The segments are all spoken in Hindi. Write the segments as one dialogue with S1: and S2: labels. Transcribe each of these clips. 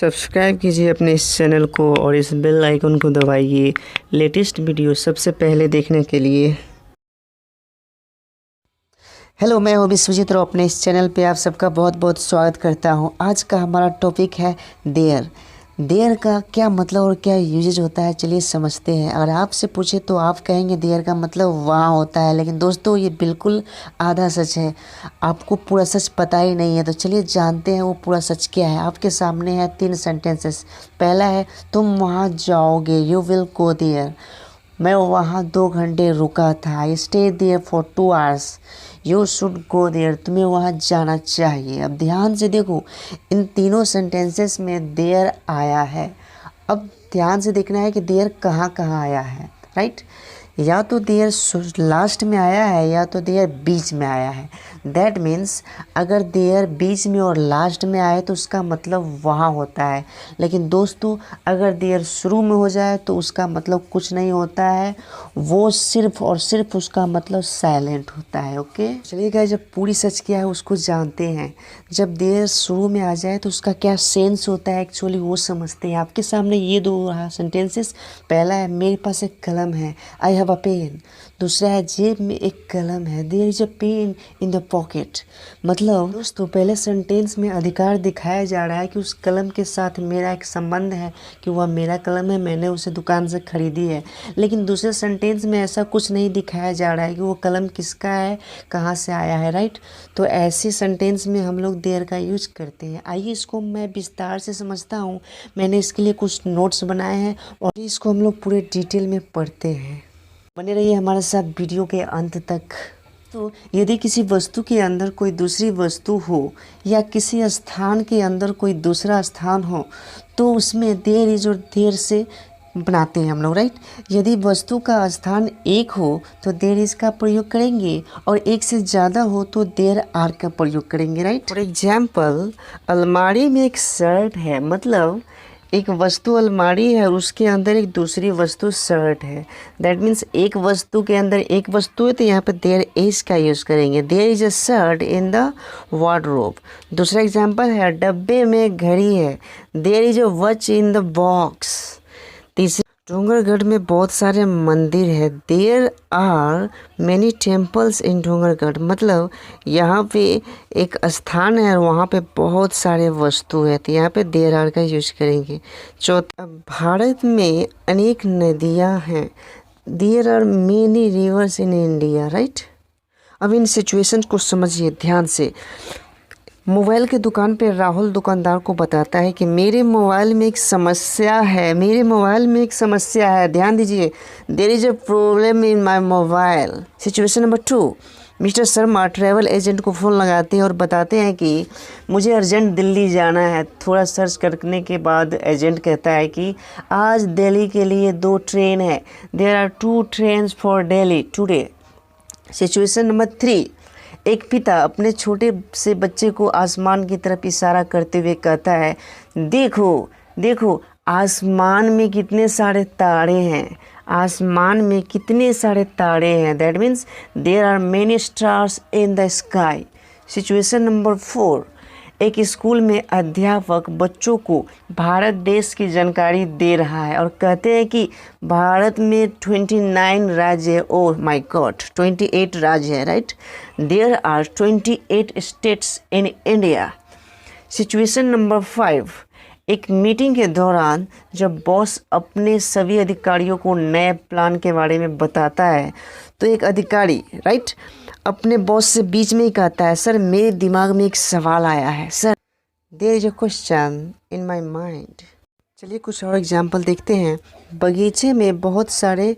S1: सब्सक्राइब कीजिए अपने इस चैनल को और इस बेल आइकन को दबाइए लेटेस्ट वीडियो सबसे पहले देखने के लिए।
S2: हेलो, मैं हूँ विश्वजीत और अपने इस चैनल पे आप सबका बहुत बहुत स्वागत करता हूँ। आज का हमारा टॉपिक है देयर। देयर का क्या मतलब और क्या यूजेज होता है, चलिए समझते हैं। अगर आपसे पूछे तो आप कहेंगे देयर का मतलब वहाँ होता है, लेकिन दोस्तों ये बिल्कुल आधा सच है। आपको पूरा सच पता ही नहीं है, तो चलिए जानते हैं वो पूरा सच क्या है। आपके सामने है 3 सेंटेंसेस। पहला है तुम वहाँ जाओगे, यू विल गो देयर। मैं वहाँ 2 घंटे रुका था, I stay there for 2 hours. You should go there, तुम्हें वहाँ जाना चाहिए। अब ध्यान से देखो, इन तीनों सेंटेंसेस में देयर आया है। अब ध्यान से देखना है कि देयर कहाँ कहाँ आया है, राइट। या तो देयर लास्ट में आया है या तो देयर बीच में आया है। दैट मीन्स अगर देयर बीच में और लास्ट में आए तो उसका मतलब वहाँ होता है, लेकिन दोस्तों अगर देयर शुरू में हो जाए तो उसका मतलब कुछ नहीं होता है, वो सिर्फ और सिर्फ उसका मतलब साइलेंट होता है। ओके, चलिए गाइस, जब पूरी सच क्या है उसको जानते हैं। जब देयर शुरू में आ जाए तो उसका क्या सेंस होता है एक्चुअली वो समझते हैं। आपके सामने ये 2 सेंटेंसेस। पहला है मेरे पास एक कलम है, आई हैव अ पेन। दूसरा है जेब में एक कलम है, there is a pen in the pocket. मतलब दोस्तों पहले सेंटेंस में अधिकार दिखाया जा रहा है कि उस कलम के साथ मेरा एक संबंध है, कि वह मेरा कलम है, मैंने उसे दुकान से खरीदी है। लेकिन दूसरे सेंटेंस में ऐसा कुछ नहीं दिखाया जा रहा है कि वो कलम किसका है, कहाँ से आया है, राइट। तो ऐसे सेंटेंस में हम लोग देयर का यूज करते हैं। आइए इसको मैं विस्तार से समझता हूँ। मैंने इसके लिए कुछ नोट्स बनाए हैं और इसको हम लोग पूरे डिटेल में पढ़ते हैं। बने रहिए हमारे साथ वीडियो के अंत तक। तो यदि किसी वस्तु के अंदर कोई दूसरी वस्तु हो या किसी स्थान के अंदर कोई दूसरा स्थान हो तो उसमें देयर इज और देयर से बनाते हैं हम लोग, राइट। यदि वस्तु का स्थान एक हो तो देयर इज का प्रयोग करेंगे और एक से ज़्यादा हो तो देयर आर का प्रयोग करेंगे, राइट।
S1: फॉर एग्जाम्पल, अलमारी में एक शर्ट है, मतलब एक वस्तु अलमारी है, उसके अंदर एक दूसरी वस्तु शर्ट है। दैट मीन्स एक वस्तु के अंदर एक वस्तु है तो यहाँ पे देयर इज का यूज़ करेंगे। There is a shirt in the wardrobe. दूसरा एग्जाम्पल है डब्बे में घड़ी है, there is a watch in the box. तीसरा, डोंगरगढ़ में बहुत सारे मंदिर है, there are many temples in Dongargarh. मतलब यहाँ पे एक स्थान है और वहाँ पे बहुत सारे वस्तु है, तो यहाँ पे देयर आर का यूज करेंगे। चौथा, भारत में अनेक नदियाँ हैं, there are many rivers in India, right. अब इन सिचुएशन को समझिए ध्यान से। मोबाइल के दुकान पे राहुल दुकानदार को बताता है कि मेरे मोबाइल में एक समस्या है, मेरे मोबाइल में एक समस्या है, ध्यान दीजिए, there is a problem in my mobile. Situation number 2, mister Sharma travel agent को फ़ोन लगाते हैं और बताते हैं कि मुझे अर्जेंट दिल्ली जाना है। थोड़ा सर्च करने के बाद एजेंट कहता है कि आज दिल्ली के लिए 2 ट्रेन है, there are 2 trains for Delhi today. Situation number 3, एक पिता अपने छोटे से बच्चे को आसमान की तरफ इशारा करते हुए कहता है, देखो देखो आसमान में कितने सारे तारे हैं, आसमान में कितने सारे तारे हैं। That means there are many stars in the sky. Situation number 4, एक स्कूल में अध्यापक बच्चों को भारत देश की जानकारी दे रहा है और कहते हैं कि भारत में 29 राज्य है। ओह माय गॉड, 28 राज्य है, right. There are 28 states in India. Situation number 5, एक मीटिंग के दौरान जब बॉस अपने सभी अधिकारियों को नए प्लान के बारे में बताता है तो एक अधिकारी, राइट, अपने बॉस से बीच में ही कहता है, सर मेरे दिमाग में एक सवाल आया है, sir there is a question in my mind. चलिए कुछ और एग्जाम्पल देखते हैं। बगीचे में बहुत सारे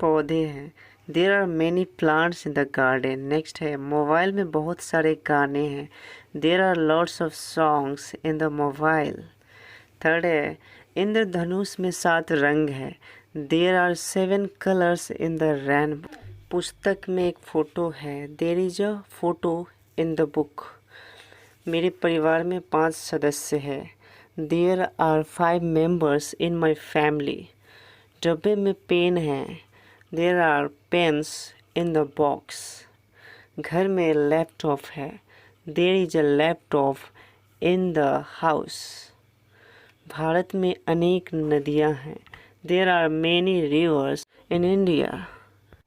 S1: पौधे हैं, there are many plants in the garden. Next है मोबाइल में बहुत सारे गाने हैं, there are lots of songs in the mobile. Third है इंद्रधनुष में 7 रंग है, there are 7 colours in the rainbow. पुस्तक में एक फ़ोटो है, there is a photo in the book. मेरे परिवार में 5 सदस्य हैं, there are 5 members in my family. डब्बे में पेन है, there are pens in the box. घर में लैपटॉप है, there is a laptop in the house. Bharat में अनेक नदियां हैं। There are many rivers in India.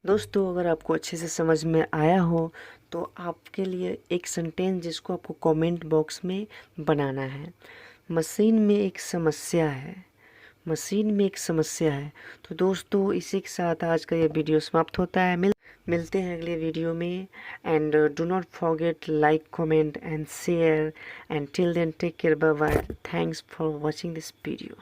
S1: दोस्तों, अगर आपको अच्छे से समझ में आया हो तो आपके लिए एक सेंटेंस जिसको आपको कमेंट बॉक्स में बनाना है। मशीन में एक समस्या है। मशीन में एक समस्या है। तो दोस्तों, इसी के साथ आज का ये वीडियो समाप्त होता है। मिलते हैं अगले वीडियो में। And do not forget like, comment and share. And till then take care, bye bye. Thanks for watching this video.